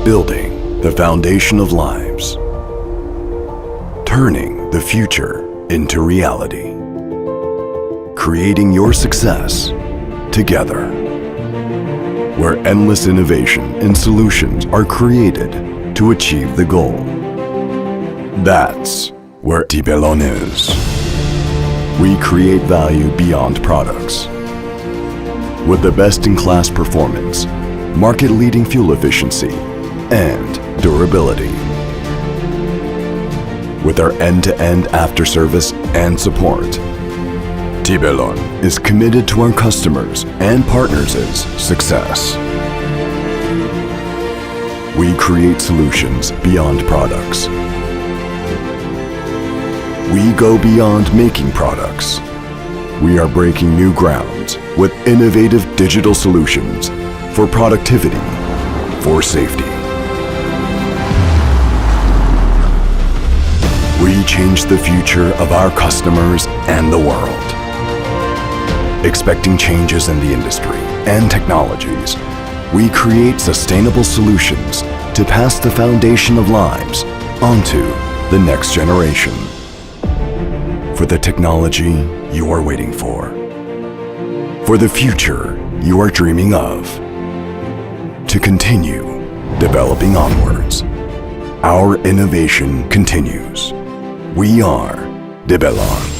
Building the foundation of lives. Turning the future into reality. Creating your success together. Where endless innovation and solutions are created to achieve the goal. That's where Develon is. We create value beyond products. With the best-in-class performance, market-leading fuel efficiency, and durability. With our end-to-end after-service and support, Develon is committed to our customers' and partners' success. We create solutions beyond products. We go beyond making products. We are breaking new grounds with innovative digital solutions for productivity, for safety. We change the future of our customers and the world. Expecting changes in the industry and technologies, we create sustainable solutions to pass the foundation of lives onto the next generation. For the technology you are waiting for. For the future you are dreaming of. To continue developing onwards. Our innovation continues. We are Develon.